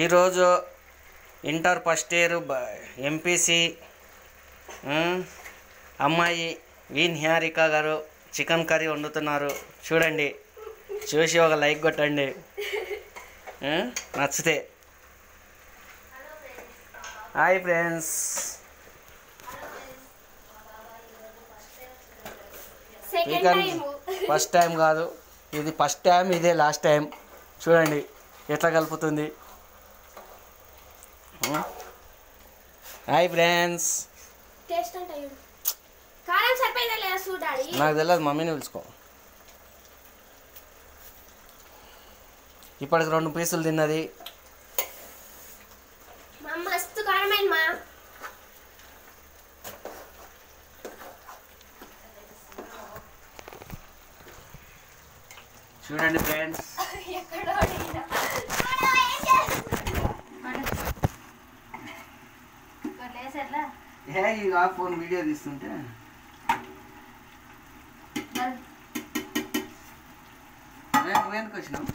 ఈరోజు inter first year MPC అమ్మాయి వి నిహారిక గారు చికెన్ కర్రీ వండుతున్నారు. చూడండి, చూసి ఒక లైక్ కొట్టండి నచ్చితే. హాయ్ ఫ్రెండ్స్, ఫస్ట్ టైం కాదు ఇది, ఫస్ట్ టైం ఇదే లాస్ట్ టైం. చూడండి ఎట్లా కలుపుతుంది. హాయ్ ఫ్రెండ్స్, నాకు తెలియదు, మమ్మీని పిలుచుకో. ఇప్పటికి 2 పీసులు తిన్నది. చూడండి ఫ్రెండ్స్, ఫోన్ వీడియో తీస్తుంటే నువ్వెందుకు వచ్చినావు?